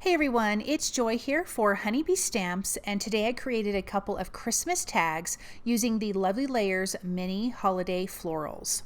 Hey everyone, it's Joy here for Honeybee Stamps, and today I created a couple of Christmas tags using the Lovely Layers mini holiday florals.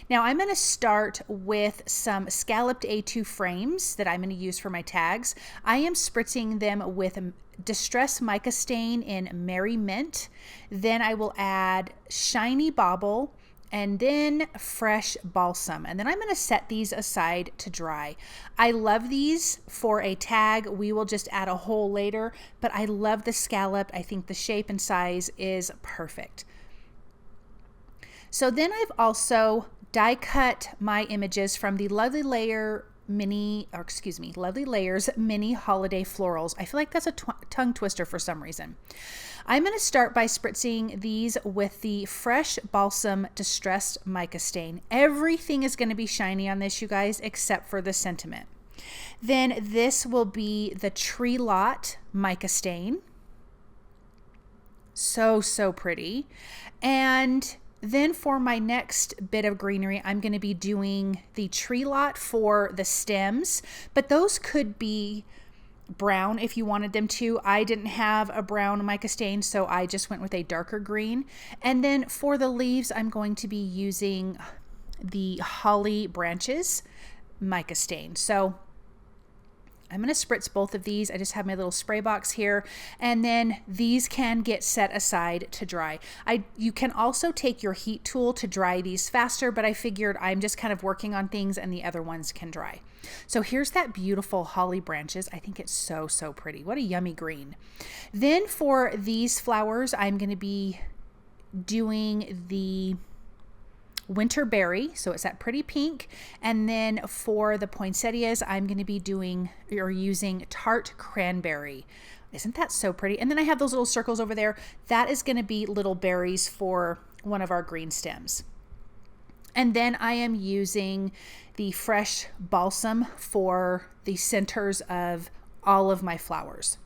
Now I'm going to start with some scalloped A2 frames that I'm going to use for my tags. I am spritzing them with Distress Mica Stain in Merry Mint. Then I will add Shiny Bauble and then fresh balsam, and then I'm going to set these aside to dry. I love these for a tag. We will just add a hole later, but I love the scallop. I think the shape and size is perfect. So then I've also die cut my images from the Lovely Layers mini holiday florals. I feel like that's a tongue twister for some reason. I'm going to start by spritzing these with the fresh balsam Distress Mica Stain. Everything is going to be shiny on this, you guys, except for the sentiment. Then this will be the Tree Lot Mica Stain. So pretty. And then for my next bit of greenery, I'm going to be doing the Tree Lot for the stems, but those could be brown if you wanted them to. I didn't have a brown mica stain, so I just went with a darker green. And then for the leaves, I'm going to be using the Holly Branches mica stain. So I'm going to spritz both of these. I just have my little spray box here, and then these can get set aside to dry. You can also take your heat tool to dry these faster, but I figured I'm just kind of working on things and the other ones can dry. So here's that beautiful Holly Branches. I think it's so pretty. What a yummy green. Then for these flowers, I'm going to be doing the Winter Berry, so it's that pretty pink. And then for the poinsettias, I'm going to be using Tart Cranberry. Isn't that so pretty? And then I have those little circles over there. That is going to be little berries for one of our green stems. And then I am using the fresh balsam for the centers of all of my flowers.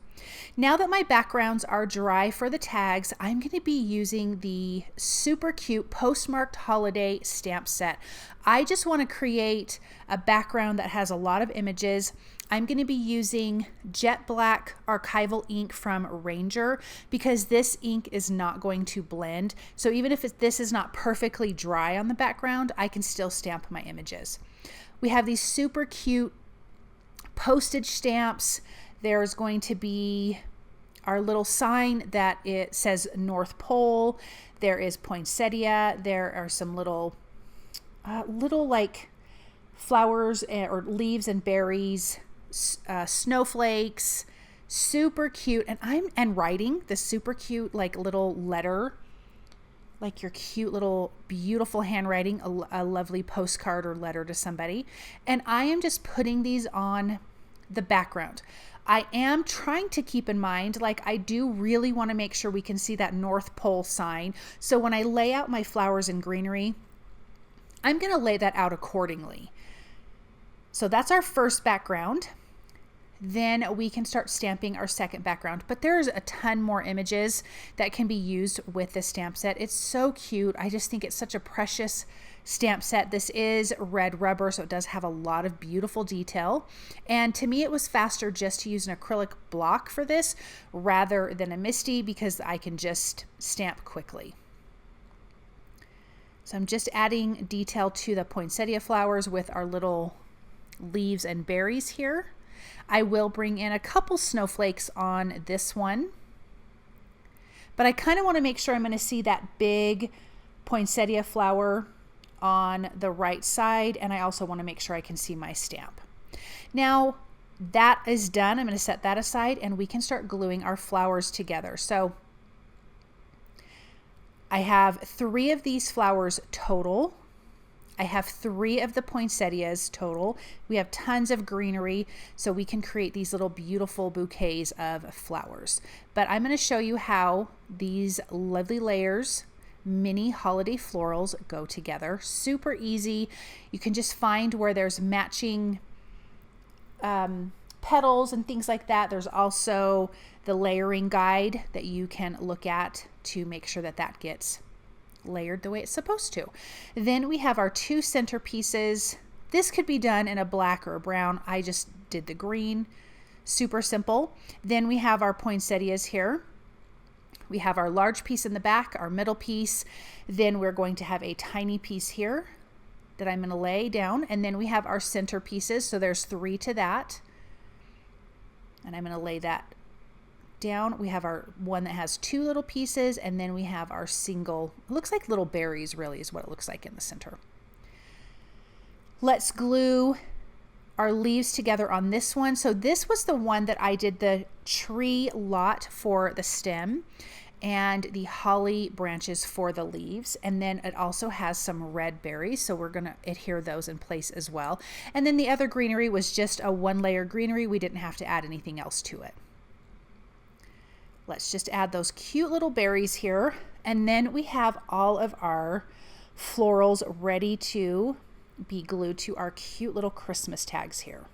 Now that my backgrounds are dry for the tags, I'm going to be using the super cute Postmarked Holiday stamp set. I just want to create a background that has a lot of images. I'm going to be using jet black archival ink from Ranger because this ink is not going to blend. So even if this is not perfectly dry on the background, I can still stamp my images. We have these super cute postage stamps. There's going to be our little sign that it says North Pole. There is poinsettia. There are some little like flowers or leaves and berries, snowflakes, super cute. And writing the super cute like little letter, like your cute little beautiful handwriting, a lovely postcard or letter to somebody. And I am just putting these on the background. I am trying to keep in mind, like I do really want to make sure we can see that North Pole sign. So when I lay out my flowers and greenery, I'm going to lay that out accordingly. So that's our first background. Then we can start stamping our second background. But there's a ton more images that can be used with this stamp set. It's so cute. I just think it's such a precious stamp set. This is red rubber, so it does have a lot of beautiful detail. And to me, it was faster just to use an acrylic block for this rather than a MISTI because I can just stamp quickly. So I'm just adding detail to the poinsettia flowers with our little leaves and berries here. I will bring in a couple snowflakes on this one, but I kind of want to make sure I'm going to see that big poinsettia flower on the right side, and I also want to make sure I can see my stamp. Now that is done, I'm going to set that aside and we can start gluing our flowers together. So I have 3 of these flowers total. I have 3 of the poinsettias total. We have tons of greenery, so we can create these little beautiful bouquets of flowers. But I'm going to show you how these Lovely Layers mini holiday florals go together. Super easy. You can just find where there's matching petals and things like that. There's also the layering guide that you can look at to make sure that that gets layered the way it's supposed to. Then we have our 2 centerpieces. This could be done in a black or a brown. I just did the green. super simple. Then we have our poinsettias here. We have our large piece in the back, our middle piece. Then we're going to have a tiny piece here that I'm going to lay down. And then we have our center pieces. So there's 3 to that. And I'm going to lay that down. We have our one that has 2 little pieces, and then we have our single, it looks like little berries really is what it looks like in the center. Let's glue our leaves together on this one. So this was the one that I did the tree lot for the stem and the holly branches for the leaves. And then it also has some red berries, so we're gonna adhere those in place as well. And then the other greenery was just a 1-layer greenery. We didn't have to add anything else to it. Let's just add those cute little berries here. And then we have all of our florals ready to be glued to our cute little Christmas tags here.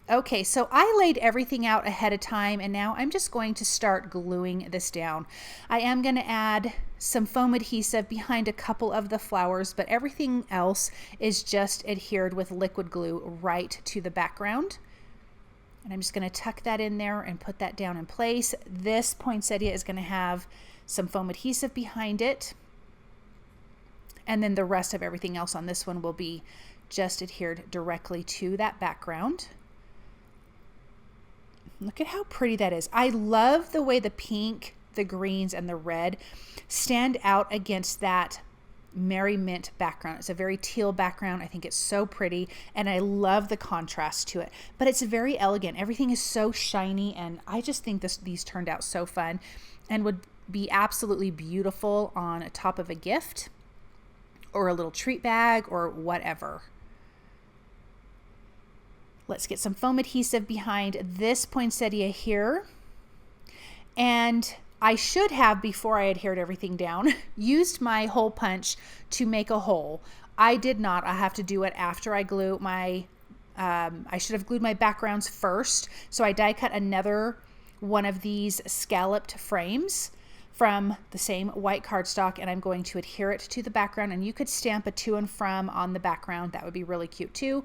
Okay, so I laid everything out ahead of time, and now I'm just going to start gluing this down. I am going to add some foam adhesive behind a couple of the flowers, but everything else is just adhered with liquid glue right to the background. And I'm just going to tuck that in there and put that down in place. This poinsettia is going to have some foam adhesive behind it. And then the rest of everything else on this one will be just adhered directly to that background. Look at how pretty that is. I love the way the pink, the greens, and the red stand out against that Merry Mint background. It's a very teal background. I think it's so pretty, and I love the contrast to it, but it's very elegant. Everything is so shiny, and I just think these turned out so fun and would be absolutely beautiful on top of a gift or a little treat bag or whatever. Let's get some foam adhesive behind this poinsettia here. And I should have, before I adhered everything down, used my hole punch to make a hole. I did not. I have to do it after I glue my, I should have glued my backgrounds first. So I die cut another one of these scalloped frames from the same white cardstock, and I'm going to adhere it to the background. And you could stamp a to and from on the background. That would be really cute too.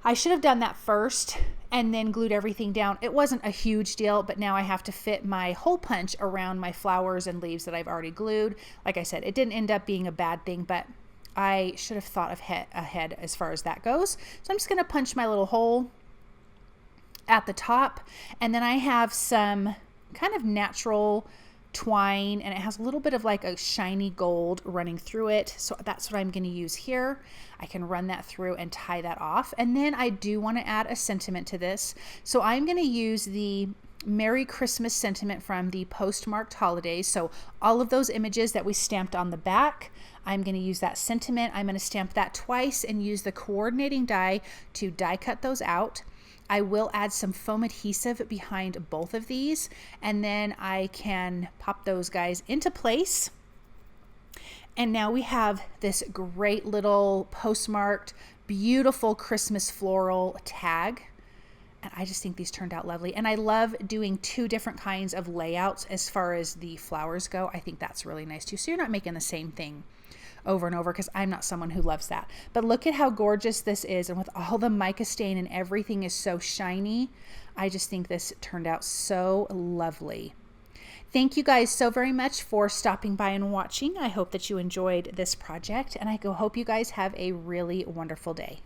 I should have done that first and then glued everything down. It wasn't a huge deal, but now I have to fit my hole punch around my flowers and leaves that I've already glued. Like I said, it didn't end up being a bad thing, but I should have thought ahead as far as that goes. So I'm just going to punch my little hole at the top, and then I have some kind of natural twine, and it has a little bit of like a shiny gold running through it. So that's what I'm going to use here. I can run that through and tie that off. And then I do want to add a sentiment to this. So I'm going to use the Merry Christmas sentiment from the Postmarked Holiday. So all of those images that we stamped on the back, I'm going to use that sentiment. I'm going to stamp that twice and use the coordinating die to die cut those out. I will add some foam adhesive behind both of these, and then I can pop those guys into place. And now we have this great little postmarked, beautiful Christmas floral tag. And I just think these turned out lovely. And I love doing 2 different kinds of layouts as far as the flowers go. I think that's really nice too. So you're not making the same thing over and over, because I'm not someone who loves that. But look at how gorgeous this is, and with all the mica stain and everything is so shiny. I just think this turned out so lovely. Thank you guys so very much for stopping by and watching. I hope that you enjoyed this project, and I hope you guys have a really wonderful day.